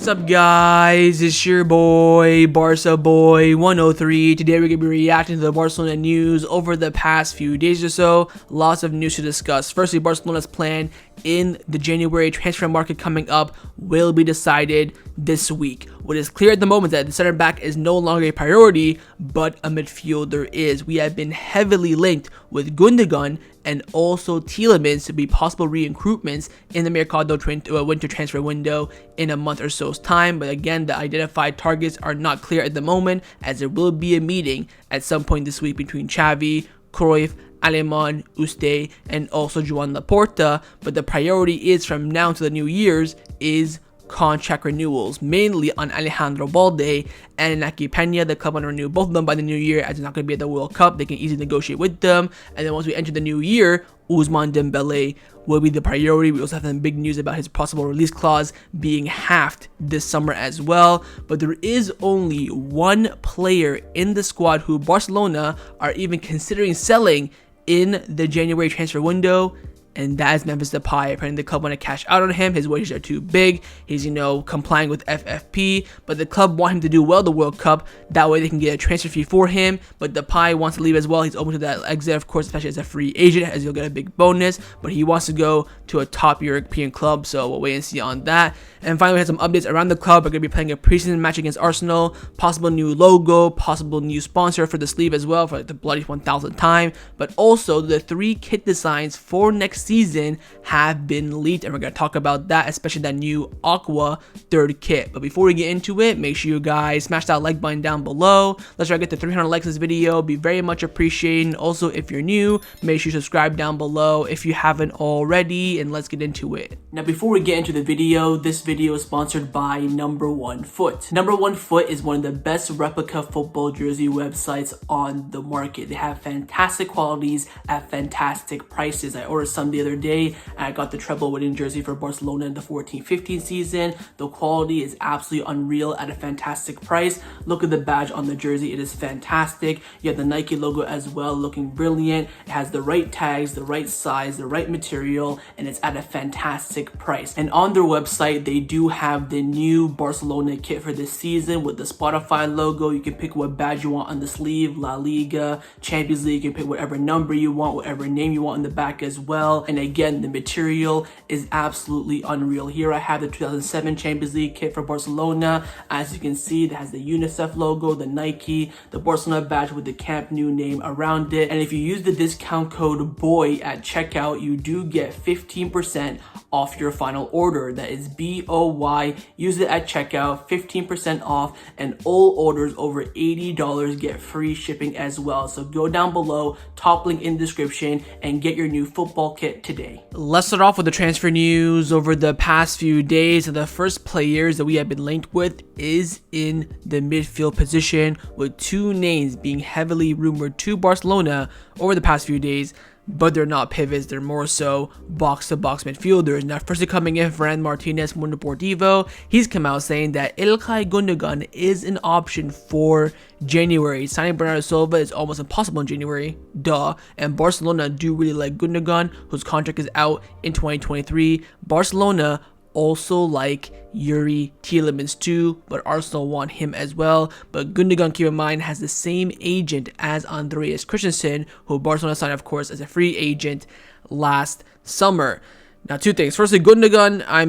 What's up, guys? It's your boy, Barca Boy 103. Today we're going to be reacting to the Barcelona news over the past few days or so. Lots of news to discuss. Firstly, Barcelona's plan in the January transfer market coming up will be decided this week. What is clear at the moment is that the center back is no longer a priority, but a midfielder is. We have been heavily linked with Gundogan and also Tielemans to be possible recruitments in the Mercado winter transfer window in a month or so's time. But again, the identified targets are not clear at the moment, as there will be a meeting at some point this week between Xavi, Cruyff, Alemán, Uste, and also Joan Laporta. But the priority is from now to the New Year's is contract renewals, mainly on Alejandro Balde and Inaki Pena. The club want to renew both of them by the new year, as they're not going to be at the World Cup. They can easily negotiate with them. And then once we enter the new year, Ousmane Dembele will be the priority. We also have some big news about his possible release clause being halved this summer as well. But there is only one player in the squad who Barcelona are even considering selling in the January transfer window, and that is Memphis Depay. Apparently the club want to cash out on him. His wages are too big. He's, complying with FFP, but the club want him to do well the World Cup. That way they can get a transfer fee for him. But Depay wants to leave as well. He's open to that exit, of course, especially as a free agent, as he'll get a big bonus. But he wants to go to a top European club, so we'll wait and see on that. And finally, we had some updates around the club. We're going to be playing a preseason match against Arsenal. Possible new logo, possible new sponsor for the sleeve as well, for the bloody 1000th time. But also, the 3 kit designs for next season have been leaked, and we're going to talk about that, especially that new Aqua 3rd kit. But before we get into it, make sure you guys smash that like button down below. Let's try to get to 300 likes this video. Be very much appreciated. Also, if you're new, make sure you subscribe down below if you haven't already, and let's get into it. Now, before we get into the video, this video is sponsored by Number 1 Foot. Number 1 Foot is one of the best replica football jersey websites on the market. They have fantastic qualities at fantastic prices. I ordered some the other day, and I got the treble winning jersey for Barcelona in the 14-15 season. The quality is absolutely unreal at a fantastic price. Look at the badge on the jersey. It is fantastic. You have the Nike logo as well, looking brilliant. It has the right tags, the right size, the right material, and it's at a fantastic price. And on their website, they do have the new Barcelona kit for this season with the Spotify logo. You can pick what badge you want on the sleeve, La Liga, Champions League. You can pick whatever number you want, whatever name you want on the back as well. And again, the material is absolutely unreal. Here I have the 2007 Champions League kit for Barcelona. As you can see, it has the UNICEF logo, the Nike, the Barcelona badge with the Camp Nou name around it. And if you use the discount code BOY at checkout, you do get 15% off your final order. That is BOY. Use it at checkout, 15% off, and all orders over $80 get free shipping as well. So go down below, top link in the description, and get your new football kit today. Let's start off with the transfer news over the past few days. The first players that we have been linked with is in the midfield position, with 2 names being heavily rumored to Barcelona over the past few days. But they're not pivots, they're more so box-to-box midfielders. Now, firstly coming in, Ferran Martinez, Mundo Deportivo, he's come out saying that Ilkay Gundogan is an option for January. Signing Bernardo Silva is almost impossible in January, duh. And Barcelona do really like Gundogan, whose contract is out in 2023. Barcelona also like Youri Tielemans too, but Arsenal want him as well. But Gundogan, keep in mind, has the same agent as Andreas Christensen, who Barcelona signed, of course, as a free agent last summer. Now, 2 things. Firstly, Gundogan, I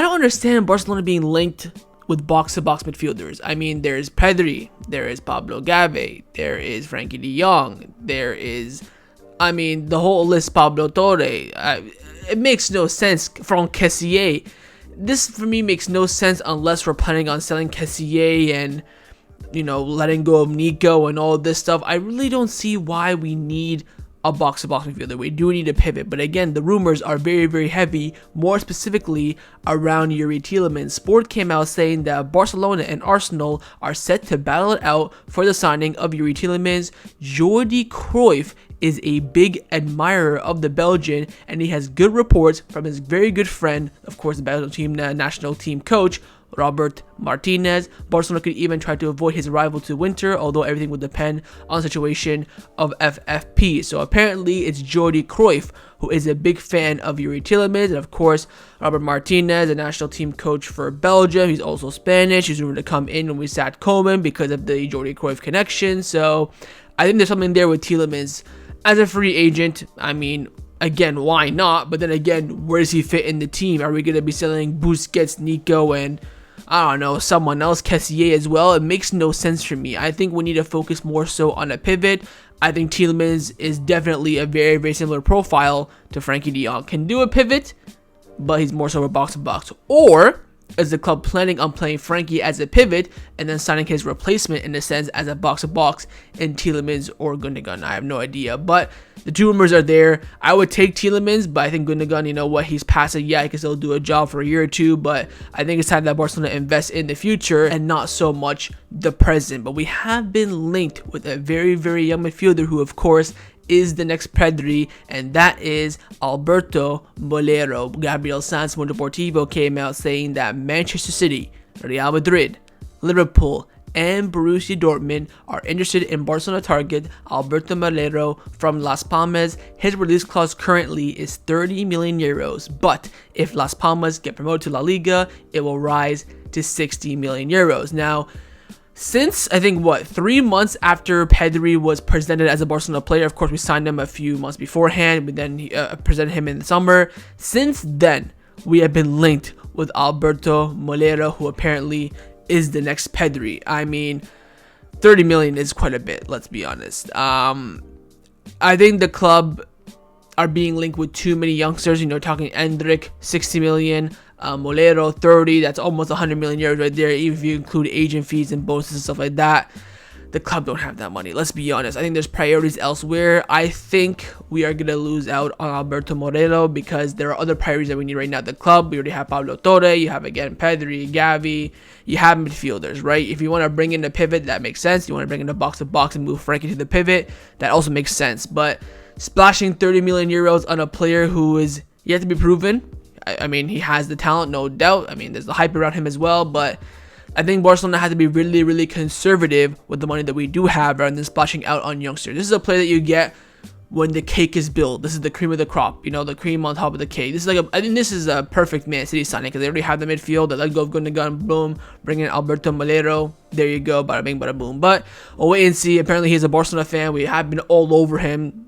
don't understand Barcelona being linked with box-to-box midfielders. There's Pedri, there is Pablo Gavi, there is Frankie de Jong, there is, the whole list, Pablo Torre. It makes no sense from Kessié. This, for me, makes no sense unless we're planning on selling Kessié and, letting go of Nico and all this stuff. I really don't see why we need a box-to-box midfielder. We do need a pivot, but again, the rumors are very, very heavy, more specifically around Youri Tielemans. Sport came out saying that Barcelona and Arsenal are set to battle it out for the signing of Youri Tielemans. Jordi Cruyff is a big admirer of the Belgian, and he has good reports from his very good friend, of course, the Belgian team national team coach, Robert Martinez. Barcelona could even try to avoid his arrival to winter, although everything would depend on the situation of FFP. So apparently it's Jordi Cruyff, who is a big fan of Youri Tielemans, and of course Robert Martinez, the national team coach for Belgium. He's also Spanish. He's rumored to come in when we sat Koeman because of the Jordi Cruyff connection. So I think there's something there with Tielemans as a free agent. I mean, again, why not? But then again, where does he fit in the team? Are we going to be selling Busquets, Nico, and I don't know, someone else, Kessié as well? It makes no sense for me. I think we need to focus more so on a pivot. I think Tielemans is definitely a very, very similar profile to Frankie de Jong. Can do a pivot, but he's more so a box-to-box. Or is the club planning on playing Frankie as a pivot and then signing his replacement in a sense as a box-to-box in Tielemans or Gundogan? I have no idea, but the two rumors are there. I would take Tielemans, but I think Gundogan, you know what, he's past it. Yeah, he can still do a job for a year or two, but I think it's time that Barcelona invest in the future and not so much the present. But we have been linked with a very, very young midfielder who, of course, is the next Pedri, and that is Alberto Molero. Gabriel Sanz from Deportivo came out saying that Manchester City, Real Madrid, Liverpool, and Borussia Dortmund are interested in Barcelona target Alberto Molero from Las Palmas. His release clause currently is 30 million euros, but if Las Palmas get promoted to La Liga, it will rise to 60 million euros. Now, since, I think, 3 months after Pedri was presented as a Barcelona player, of course, we signed him a few months beforehand, but then presented him in the summer. Since then, we have been linked with Alberto Molero, who apparently is the next Pedri. I mean, 30 million is quite a bit, let's be honest. I think the club are being linked with too many youngsters, you know, talking Endrick, 60 million, Molero 30, that's almost 100 million euros right there, even if you include agent fees and bonuses and stuff like that. The club don't have that money, let's be honest. I think there's priorities elsewhere. I think we are going to lose out on Alberto Molero because there are other priorities that we need right now at the club. We already have Pablo Torre, you have again Pedri, Xavi, you have midfielders, right? If you want to bring in a pivot, that makes sense. You want to bring in a box-to-box and move Frankie to the pivot, that also makes sense. But splashing 30 million euros on a player who is yet to be proven, I mean, he has the talent, no doubt. I mean, there's the hype around him as well, but I think Barcelona has to be really, really conservative with the money that we do have rather than splashing out on youngsters. This is a player that you get when the cake is built. This is the cream of the crop, you know, the cream on top of the cake. This is like I think this is a perfect Man City signing because they already have the midfield. They let go of Gundogan, boom, bring in Alberto Molero. There you go, bada bing, bada boom. But we'll wait and see. Apparently, he's a Barcelona fan. We have been all over him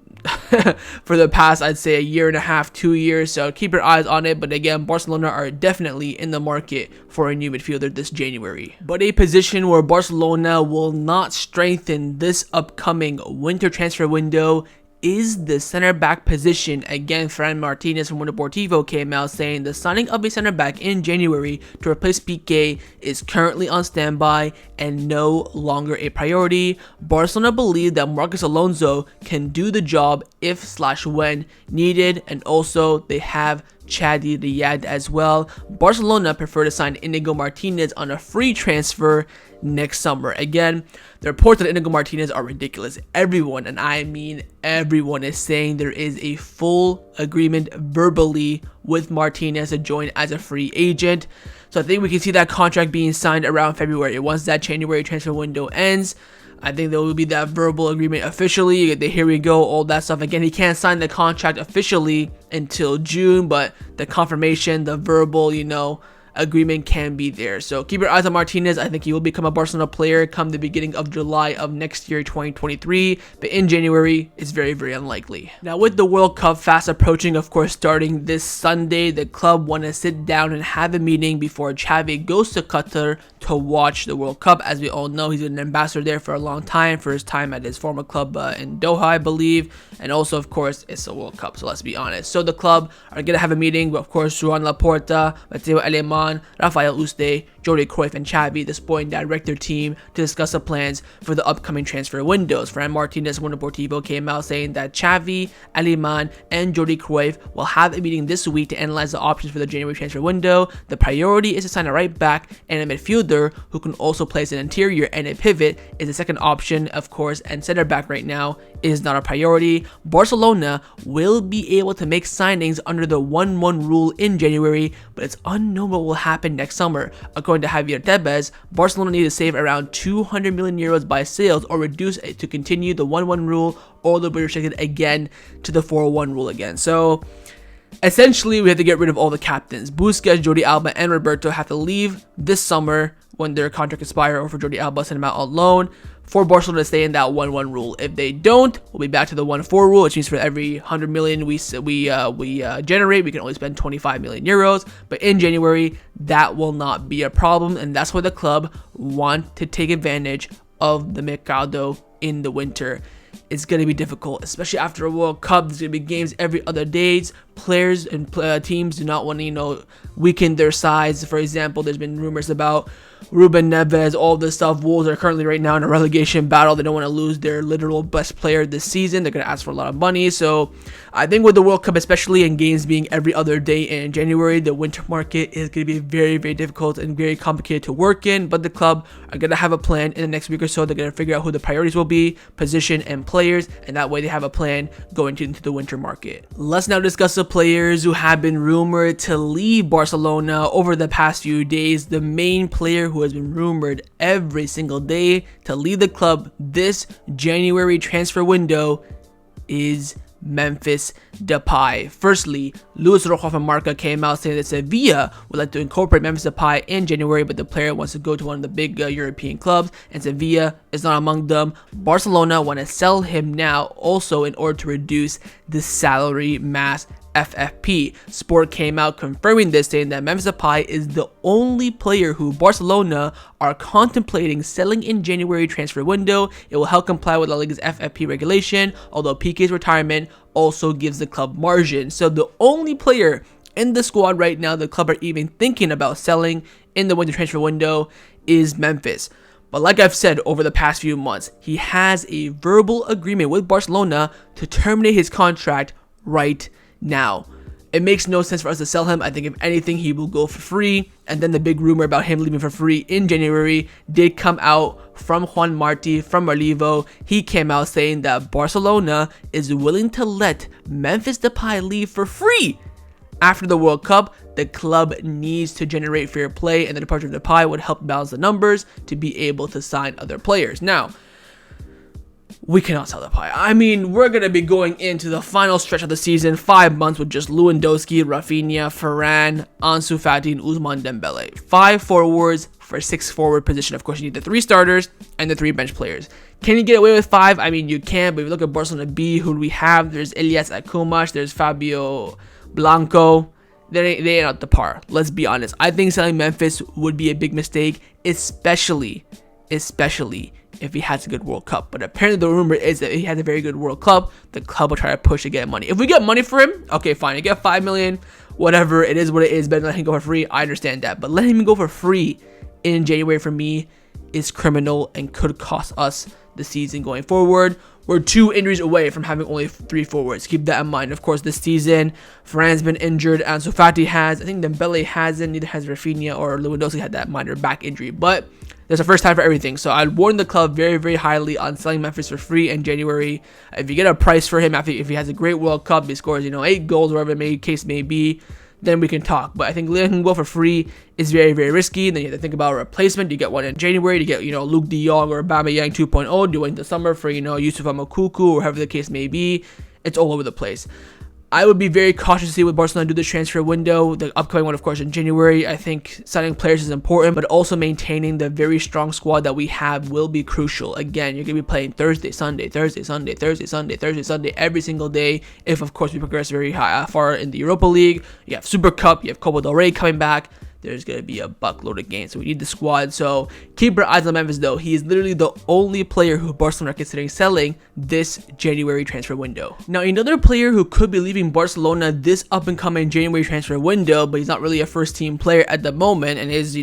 for the past, I'd say, a year and a half, 2 years. So keep your eyes on it. But again, Barcelona are definitely in the market for a new midfielder this January. But a position where Barcelona will not strengthen this upcoming winter transfer window is the center back position. Again, Fran Martinez from Deportivo came out saying the signing of a center back in January to replace Piqué is currently on standby and no longer a priority. Barcelona believe that Marcos Alonso can do the job if/when needed, and also they have Chadi, Riad as well. Barcelona prefer to sign Inigo Martinez on a free transfer next summer. Again, the reports on Inigo Martinez are ridiculous. Everyone, and I mean everyone, is saying there is a full agreement verbally with Martinez to join as a free agent. So I think we can see that contract being signed around February. Once that January transfer window ends, I think there will be that verbal agreement officially. Here we go, all that stuff. Again, he can't sign the contract officially until June, but the confirmation, the verbal, you know, agreement can be there. So keep your eyes on Martinez. I think he will become a Barcelona player come the beginning of July of next year, 2023. But in January, it's very, very unlikely. Now, with the World Cup fast approaching, of course, starting this Sunday, the club want to sit down and have a meeting before Xavi goes to Qatar to watch the World Cup. As we all know, he's been an ambassador there for a long time, for his time at his former club in Doha, I believe. And also, of course, it's a World Cup, so let's be honest. So the club are going to have a meeting, but of course, Joan Laporta, Mateo Alemán, Rafael Uste, Jordi Cruyff, and Xavi, the sporting director team, to discuss the plans for the upcoming transfer windows. Fran Martinez from Deportivo came out saying that Xavi, Alemán, and Jordi Cruyff will have a meeting this week to analyze the options for the January transfer window. The priority is to sign a right back and a midfielder who can also play as an interior, and a pivot is the second option, of course, and center back right now is not a priority. Barcelona will be able to make signings under the 1-1 rule in January, but it's unknown what will happen next summer. According to Javier Tebas, Barcelona need to save around 200 million euros by sales or reduce it to continue the 1-1 rule, or they'll be restricted again to the 4-1 rule again. So essentially, we have to get rid of all the captains. Busquets, Jordi Alba, and Roberto have to leave this summer when their contract expires, or for Jordi Alba, send him out on loan for Barcelona to stay in that 1-1 rule. If they don't, we'll be back to the 1-4 rule, which means for every 100 million we generate, we can only spend 25 million euros. But in January, that will not be a problem, and that's why the club want to take advantage of the mercado in the winter. It's going to be difficult, especially after a World Cup. There's going to be games every other days. Players and teams do not want to, weaken their sides. For example, there's been rumors about Ruben Neves, all this stuff. Wolves are currently right now in a relegation battle. They don't want to lose their literal best player this season. They're going to ask for a lot of money. So I think with the World Cup, especially in games being every other day in January, the winter market is going to be very, very difficult and very complicated to work in. But the club are going to have a plan in the next week or so. They're going to figure out who the priorities will be, position, and players. And that way they have a plan going into the winter market. Let's now discuss the players who have been rumored to leave Barcelona over the past few days. The main player who has been rumored every single day to leave the club this January transfer window is Memphis Depay. Firstly, Luis Rojo from Marca came out saying that Sevilla would like to incorporate Memphis Depay in January, but the player wants to go to one of the big European clubs, and Sevilla is not among them. Barcelona want to sell him now also in order to reduce the salary mass FFP. Sport came out confirming this, saying that Memphis Depay is the only player who Barcelona are contemplating selling in January transfer window. It will help comply with La Liga's FFP regulation, although Piqué's retirement also gives the club margin. So the only player in the squad right now the club are even thinking about selling in the winter transfer window is Memphis. But like I've said over the past few months, he has a verbal agreement with Barcelona to terminate his contract right now. It makes no sense for us to sell him. I think if anything, he will go for free. And then the big rumor about him leaving for free in January did come out from Juan Martí from Relevo. He came out saying that Barcelona is willing to let Memphis Depay leave for free. After the World Cup, the club needs to generate fair play, and the departure of Depay would help balance the numbers to be able to sign other players. Now, we cannot sell Depay. I mean, we're going to be going into the final stretch of the season, 5 months with just Lewandowski, Rafinha, Varane, Ansu Fati, and Ousmane Dembele. 5 forwards for 6 forward position. Of course, you need the 3 starters and the 3 bench players. Can you get away with 5? I mean, you can, but if you look at Barcelona B, who do we have? There's Elias Akumash, there's Fabio Blanco. They ain't up to par. Let's be honest. I think selling Memphis would be a big mistake, especially if he has a good World Cup. But apparently the rumor is that if he has a very good World Cup, the club will try to push to get money. If we get money for him, okay, fine. You get 5 million, whatever. It is what it is. Better than let him go for free. I understand that. But letting him go for free in January for me is criminal and could cost us the season going forward. We're 2 injuries away from having only 3 forwards. Keep that in mind. Of course, this season, Varane's been injured. Ansu Fati has. I think Dembele hasn't. Neither has Rafinha or Lewandowski had that minor back injury. But there's a first time for everything. So I'd warn the club very, very highly on selling Memphis for free in January. If you get a price for him, if he has a great World Cup, he scores, 8 goals, whatever the case may be, then we can talk. But I think letting him go for free is very, very risky. Then you have to think about a replacement. You get one in January to get, Luke de Jong or Aubameyang 2.0. Do it in the summer for, Yusuf Amokuku or whoever the case may be. It's all over the place. I would be very cautious to see what Barcelona do this transfer window. The upcoming one, of course, in January. I think signing players is important, but also maintaining the very strong squad that we have will be crucial. Again, you're going to be playing Thursday, Sunday, Thursday, Sunday, Thursday, Sunday, Thursday, Sunday, every single day. If, of course, we progress very far in the Europa League. You have Super Cup, you have Copa del Rey coming back. There's going to be a buckload of games, so we need the squad. So keep your eyes on Memphis, though. He is literally the only player who Barcelona are considering selling this January transfer window. Now, another player who could be leaving Barcelona this up-and-coming January transfer window, but he's not really a first-team player at the moment, and his,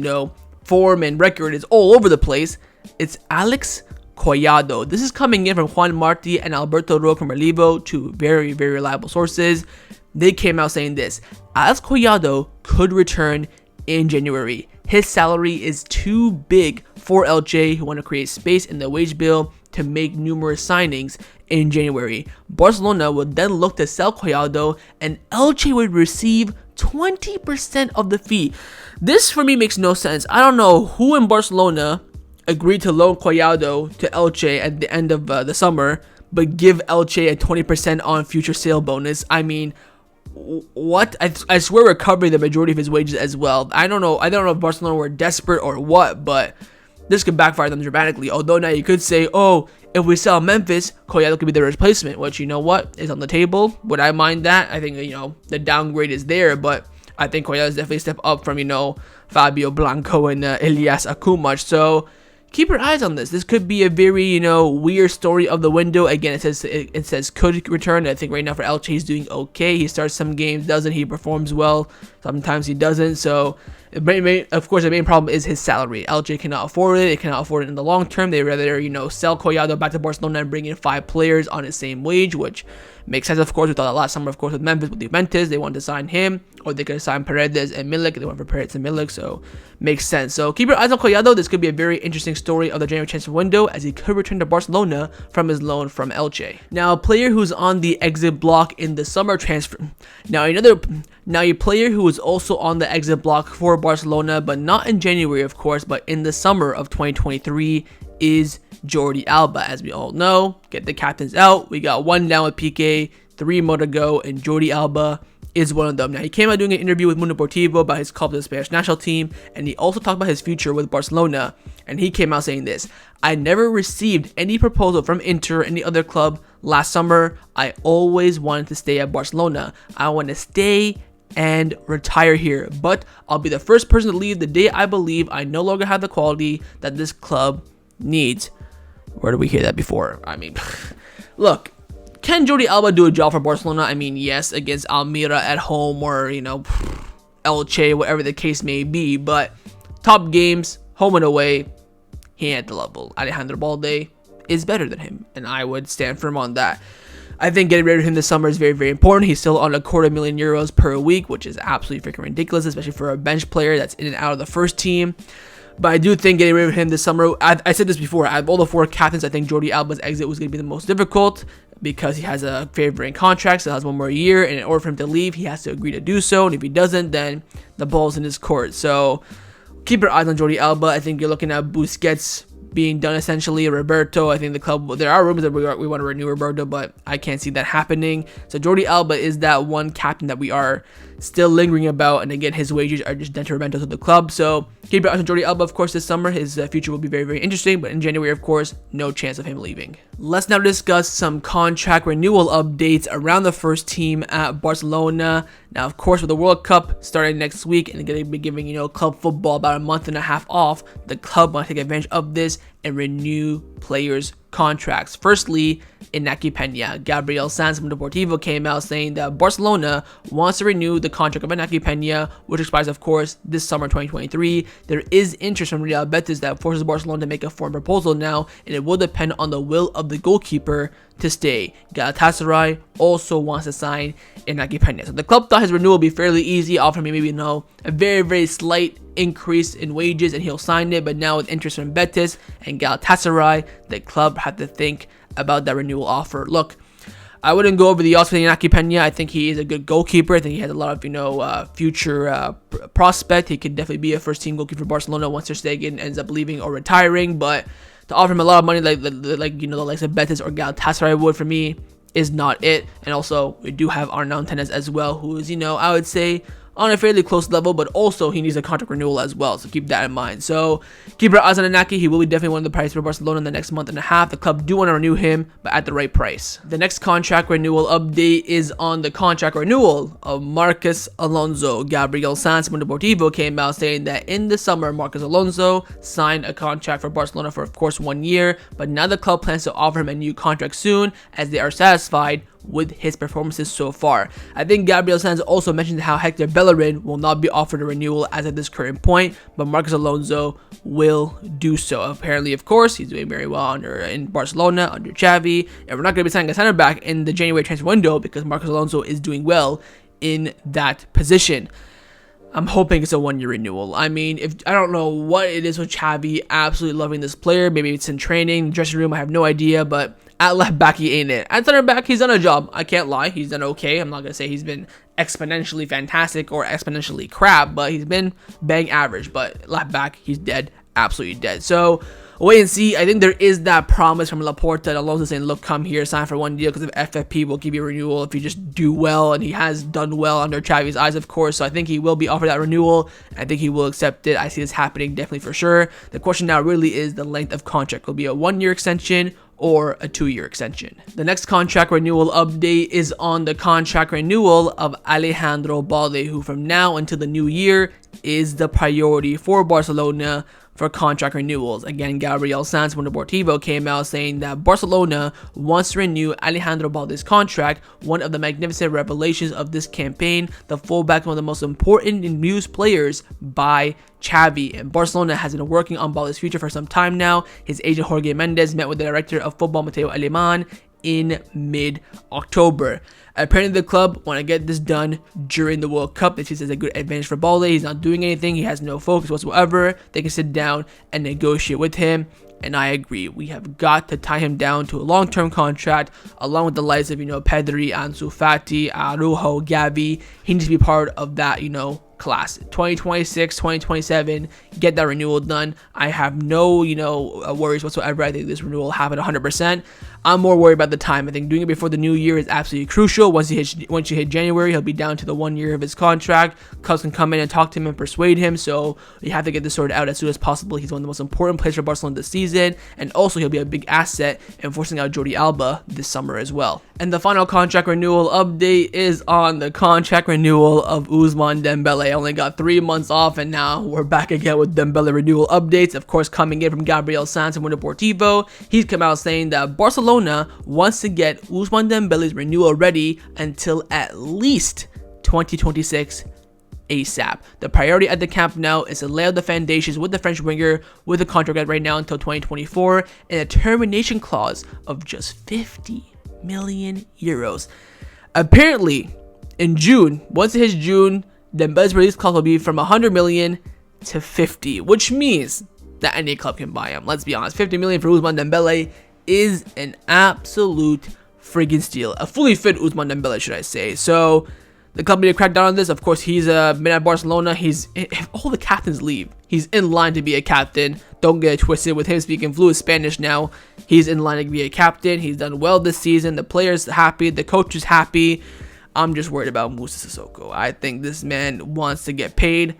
form and record is all over the place, it's Alex Collado. This is coming in from Juan Martí and Alberto Roque from Relevo, 2 very, very reliable sources. They came out saying this: Alex Collado could return in January. His salary is too big for Elche, who want to create space in the wage bill to make numerous signings in January. Barcelona would then look to sell Collado, and Elche would receive 20% of the fee. This for me makes no sense. I don't know who in Barcelona agreed to loan Collado to Elche at the end of the summer, but give Elche a 20% on future sale bonus. I mean, what? I swear we're covering the majority of his wages as well. I don't know if Barcelona were desperate or what, but this could backfire them dramatically. Although now you could say, oh, if we sell Memphis, Collado could be the replacement, which, you know what, is on the table. Would I mind that? I think, the downgrade is there, but I think Collado is definitely a step up from, Fabio Blanco and Elias Akumach. So keep your eyes on this. This could be a very, weird story of the window. Again, it says could return. I think right now for Elche, he's doing okay. He starts some games, doesn't he? Performs well. Sometimes he doesn't. So, of course, the main problem is his salary. Elche cannot afford it. It cannot afford it in the long term. They rather, sell Collado back to Barcelona and bring in 5 players on his same wage, which makes sense, of course. We thought that last summer, of course, with Memphis, with Juventus, they wanted to sign him, or they could sign Paredes and Milik. They went for Paredes and Milik, so makes sense. So keep your eyes on Collado. This could be a very interesting story of the January transfer window, as he could return to Barcelona from his loan from Elche. Now, a player who's on the exit block in the summer transfer. Now, a player who is also on the exit block for Barcelona, but not in January, of course, but in the summer of 2023, is Jordi Alba. As we all know, get the captains out. We got 1 down with Piqué, 3 more to go, and Jordi Alba is one of them. Now, he came out doing an interview with Mundo Deportivo about his call to the Spanish national team, and he also talked about his future with Barcelona, and he came out saying this: I never received any proposal from Inter or any other club last summer. I always wanted to stay at Barcelona. I want to stay and retire here, but I'll be the first person to leave the day I believe I no longer have the quality that this club needs. Where did we hear that before? I mean, look, can Jordi Alba do a job for Barcelona? I mean, yes, against Almira at home, or, Elche, whatever the case may be, but top games, home and away, he ain't at the level. Alejandro Balde is better than him, and I would stand firm on that. I think getting rid of him this summer is very, very important. He's still on €250,000 per week, which is absolutely freaking ridiculous, especially for a bench player that's in and out of the first team. But I do think getting rid of him this summer, I said this before, out of all the 4 captains, I think Jordi Alba's exit was going to be the most difficult, because he has a favoring contract, so he has 1 more year, and in order for him to leave, he has to agree to do so, and if he doesn't, then the ball's in his court. So keep your eyes on Jordi Alba. I think you're looking at Busquets being done essentially. Roberto, I think the club, there are rumors that we want to renew Roberto, but I can't see that happening. So Jordi Alba is that one captain that we are still lingering about, and again, his wages are just detrimental to the club. So keep your eyes on Jordi Alba, of course, this summer. His future will be very, very interesting, but in January, of course, no chance of him leaving. Let's now discuss some contract renewal updates around the first team at Barcelona. Now, of course, with the World Cup starting next week and going to be giving, club football about a month and a half off, the club want to take advantage of this and renew players' contracts. Firstly, Inaki Pena. Gabriel Sanz from Deportivo came out saying that Barcelona wants to renew the contract of Inaki Pena, which expires, of course, this summer 2023. There is interest from Real Betis that forces Barcelona to make a formal proposal now, and it will depend on the will of the goalkeeper to stay. Galatasaray also wants to sign Inaki Pena. So the club thought his renewal would be fairly easy, offering maybe, a very, very slight increase in wages, and he'll sign it. But now with interest from Betis and Galatasaray, the club had to think about that renewal offer. Look, I wouldn't go over the odds for Inaki Pena. I think he is a good goalkeeper. I think he has a lot of, future prospect. He could definitely be a first-team goalkeeper for Barcelona once Ter Stegen ends up leaving or retiring. But to offer him a lot of money, like the likes of Betis or Galatasaray would, for me, is not it. And also, we do have Arnaud Tenes as well, who is, I would say, on a fairly close level, but also he needs a contract renewal as well, so keep that in mind. So keep your eyes on Inaki. He will be definitely one of the price for Barcelona in the next month and a half. The club do want to renew him, but at the right price. The next contract renewal update is on the contract renewal of Marcos Alonso. Gabriel Sanz from Deportivo came out saying that in the summer, Marcos Alonso signed a contract for Barcelona for, of course, 1 year, but now the club plans to offer him a new contract soon, as they are satisfied with his performances so far. I think Gabriel Sanz also mentioned how Hector Bellerin will not be offered a renewal as at this current point, but Marcos Alonso will do so. Apparently, of course, he's doing very well in Barcelona under Xavi, and we're not going to be signing a center back in the January transfer window because Marcos Alonso is doing well in that position. I'm hoping it's a 1-year renewal. I mean, I don't know what it is with Xavi absolutely loving this player. Maybe it's in training, dressing room, I have no idea, but at left back, he ain't it. At center back, he's done a job. I can't lie. He's done okay. I'm not going to say he's been exponentially fantastic or exponentially crap, but he's been bang average. But left back, he's dead, absolutely dead. So wait and see. I think there is that promise from Laporta and Alonso saying, look, come here, sign for one deal because of FFP, will give you a renewal if you just do well, and he has done well under Xavi's eyes, of course. So I think he will be offered that renewal. I think he will accept it. I see this happening definitely for sure. The question now really is the length of contract. Will it be a 1-year extension or a 2-year extension? The next contract renewal update is on the contract renewal of Alejandro Balde, who from now until the new year is the priority for Barcelona for contract renewals. Again, Gabriel Sanz from Deportivo came out saying that Barcelona wants to renew Alejandro Balde's contract, one of the magnificent revelations of this campaign. The fullback, one of the most important and used players by Xavi, and Barcelona has been working on Balde's future for some time now. His agent Jorge Mendes met with the director of football Mateo Alemán in mid-October. Apparently the club want to get this done during the World Cup. This is a good advantage for Balde. He's not doing anything. He has no focus whatsoever. They can sit down and negotiate with him. And I agree. We have got to tie him down to a long-term contract, along with the likes of, Pedri, Ansu Fati, Araujo, Gavi. He needs to be part of that, class. 2026, 2027, get that renewal done. I have no, worries whatsoever. I think this renewal will happen 100%. I'm more worried about the time. I think doing it before the new year is absolutely crucial. Once you hit January, he'll be down to the 1 year of his contract. Clubs can come in and talk to him and persuade him. So you have to get this sorted out as soon as possible. He's one of the most important players for Barcelona this season, and also he'll be a big asset in forcing out Jordi Alba this summer as well. And the final contract renewal update is on the contract renewal of Ousmane Dembele. I only got 3 months off, and now we're back again with Dembele renewal updates. Of course, coming in from Gabriel Sanz and Deportivo, he's come out saying that Barcelona wants to get Ousmane Dembele's renewal ready until at least 2026 ASAP. The priority at the Camp Nou is to lay out the foundations with the French winger with a contract right now until 2024 and a termination clause of just 50 million euros. Apparently, in June, once it hits June, Dembele's release clause will be from 100 million to 50, which means that any club can buy him. Let's be honest, 50 million for Ousmane Dembele is an absolute friggin' steal. A fully fit Ousmane Dembele, should I say. So the club need to crack down on this. Of course, he's been at Barcelona. If all the captains leave, he's in line to be a captain. Don't get it twisted. With him speaking fluent Spanish now, he's in line to be a captain. He's done well this season. The players happy. The coach is happy. I'm just worried about Moussa Sissoko. I think this man wants to get paid.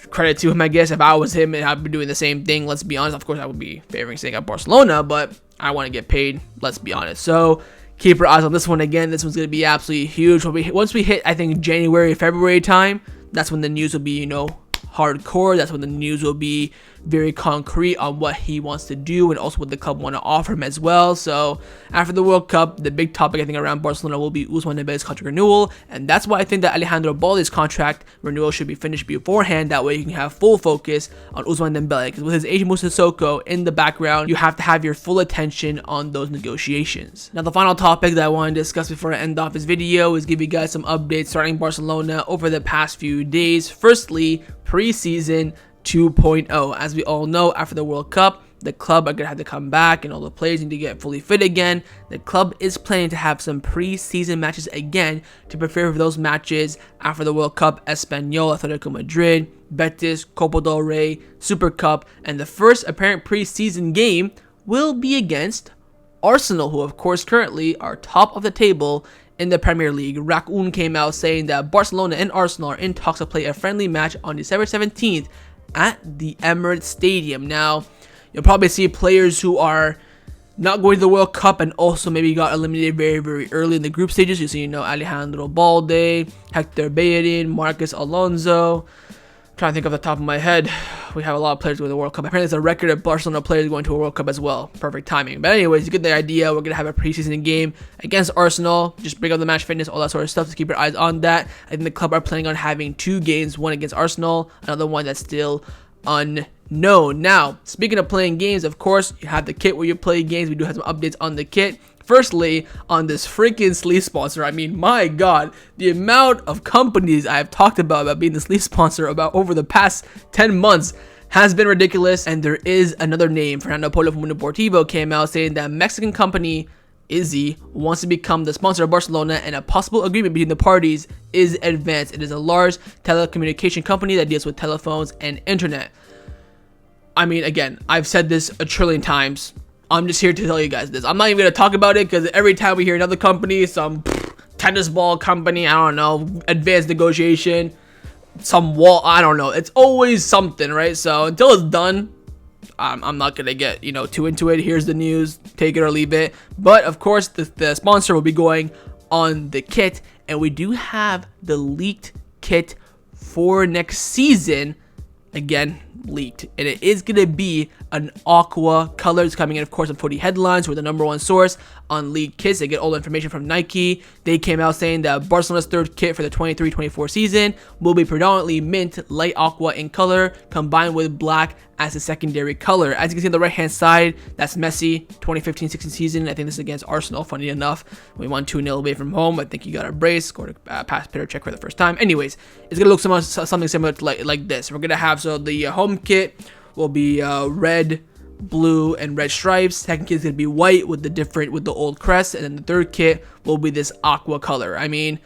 Credit to him, I guess. If I was him and I'd be doing the same thing, let's be honest. Of course, I would be favoring staying at Barcelona, but I want to get paid. Let's be honest. So keep your eyes on this one again. This one's going to be absolutely huge. Once we hit, I think, January, February time, that's when the news will be, hardcore. That's when the news will be very concrete on what he wants to do and also what the club want to offer him as well. So after the World Cup, the big topic I think around Barcelona will be Ousmane Dembele's contract renewal, and that's why I think that Alejandro Balde's contract renewal should be finished beforehand. That way you can have full focus on Ousmane Dembele, because with his agent Moussa Sissoko in the background, you have to have your full attention on those negotiations. Now the final topic that I want to discuss before I end off this video is give you guys some updates starting Barcelona over the past few days. Firstly, preseason 2.0. As we all know, after the World Cup, the club are going to have to come back and all the players need to get fully fit again. The club is planning to have some preseason matches again to prepare for those matches after the World Cup: Espanyol, Atletico Madrid, Betis, Copa del Rey, Super Cup, and the first apparent preseason game will be against Arsenal, who of course currently are top of the table in the Premier League. Raccoon came out saying that Barcelona and Arsenal are in talks to play a friendly match on December 17th at the Emirates Stadium. Now, you'll probably see players who are not going to the World Cup and also maybe got eliminated very, very early in the group stages. You see, Alejandro Balde, Hector Bellerin, Marcos Alonso. I'm trying to think off the top of my head. We have a lot of players going to the World Cup. Apparently, there's a record of Barcelona players going to a World Cup as well. Perfect timing. But anyways, you get the idea. We're going to have a preseason game against Arsenal. Just bring up the match fitness, all that sort of stuff. So keep your eyes on that. I think the club are planning on having 2 games, one against Arsenal, another one that's still unknown. Now, speaking of playing games, of course, you have the kit where you play games. We do have some updates on the kit. Firstly, on this freaking sleeve sponsor, I mean, my god, the amount of companies I have talked about being the sleeve sponsor about over the past 10 months has been ridiculous. And there is another name. Fernando Polo from Deportivo came out saying that Mexican company Izzy wants to become the sponsor of Barcelona, and a possible agreement between the parties is advanced. It is a large telecommunication company that deals with telephones and internet. I mean, again, I've said this a trillion times. I'm just here to tell you guys this. I'm not even going to talk about it because every time we hear another company, some tennis ball company, I don't know, advanced negotiation, some wall, I don't know. It's always something, right? So until it's done, I'm not going to get, too into it. Here's the news. Take it or leave it. But, of course, the sponsor will be going on the kit. And we do have the leaked kit for next season. Again, leaked, and it is going to be an aqua color. It's coming in, of course, on 40 headlines. We're the #1 source on leaked kits. They get all the information from Nike. They came out saying that Barcelona's third kit for the 23-24 season will be predominantly mint light aqua in color, combined with black as a secondary color. As you can see on the right hand side, that's Messi 2015-16 season. I think this is against Arsenal, funny enough. We won 2-0 away from home. I think he got a brace, scored a pass player check for the first time. Anyways, it's gonna look something similar to like this. We're gonna have, so the home kit will be red, blue, and red stripes. Second kit is gonna be white with the old crest, and then the third kit will be this aqua color. I mean,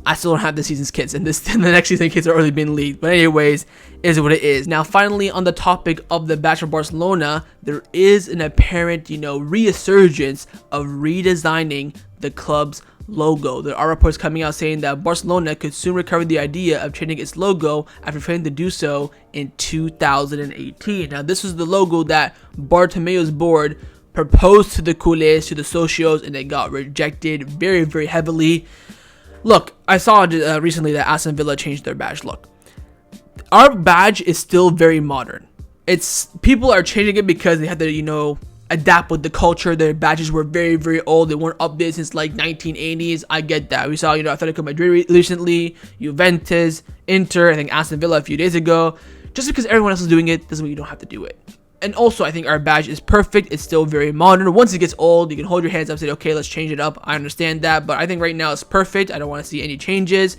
I still don't have the season's kits, and the next season kits are already been leaked. But anyways, is what it is. Now, finally, on the topic of the batch for Barcelona, there is an apparent, resurgence of redesigning the club's logo. There are reports coming out saying that Barcelona could soon recover the idea of changing its logo after failing to do so in 2018. Now, this was the logo that Bartomeu's board proposed to the culés, to the socios, and it got rejected very, very heavily. Look, I saw recently that Aston Villa changed their badge. Look, our badge is still very modern. People are changing it because they had to, adapt with the culture. Their badges were very, very old. They weren't updated since like 1980s. I get that. We saw, Atletico Madrid recently, Juventus, Inter, I think Aston Villa a few days ago. Just because everyone else is doing it doesn't mean you don't have to do it. And also, I think our badge is perfect. It's still very modern. Once it gets old, you can hold your hands up and say, okay, let's change it up. I understand that. But I think right now it's perfect. I don't want to see any changes.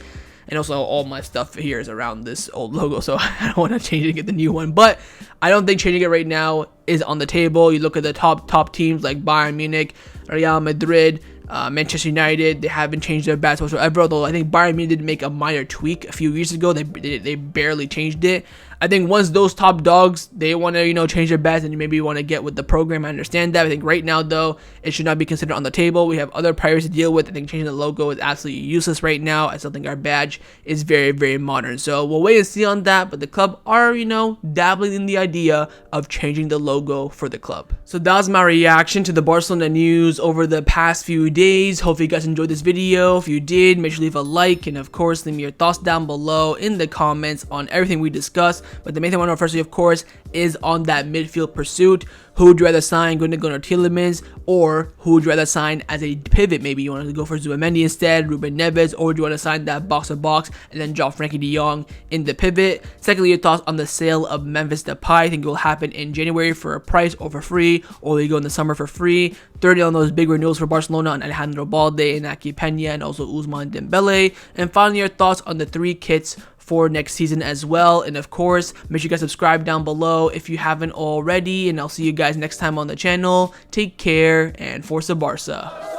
And also, all my stuff here is around this old logo, so I don't want to change it and get the new one. But I don't think changing it right now is on the table. You look at the top teams like Bayern Munich, Real Madrid, Manchester United. They haven't changed their badge whatsoever. Although I think Bayern Munich did make a minor tweak a few years ago. They barely changed it. I think once those top dogs, they want to, change their badge, and you maybe want to get with the program. I understand that. I think right now, though, it should not be considered on the table. We have other priorities to deal with. I think changing the logo is absolutely useless right now. I still think our badge is very, very modern. So we'll wait and see on that. But the club are, dabbling in the idea of changing the logo for the club. So that was my reaction to the Barcelona news over the past few days. Hopefully you guys enjoyed this video. If you did, make sure to leave a like, and of course, leave me your thoughts down below in the comments on everything we discussed. But the main thing I want to know firstly, of course, is on that midfield pursuit. Who would you rather sign, Gundogan or Tielemans, or who would you rather sign as a pivot? Maybe you want to go for Zubimendi instead, Ruben Neves, or would you want to sign that box-to-box and then drop Frankie de Jong in the pivot? Secondly, your thoughts on the sale of Memphis Depay. I think it will happen in January for a price or for free, or will you go in the summer for free? Thirdly, on those big renewals for Barcelona on Alejandro Balde, Inaki Pena, and also Ousmane Dembele. And finally, your thoughts on the 3 kits for next season as well. And of course, make sure you guys subscribe down below if you haven't already, and I'll see you guys next time on the channel. Take care, and Forza Barca.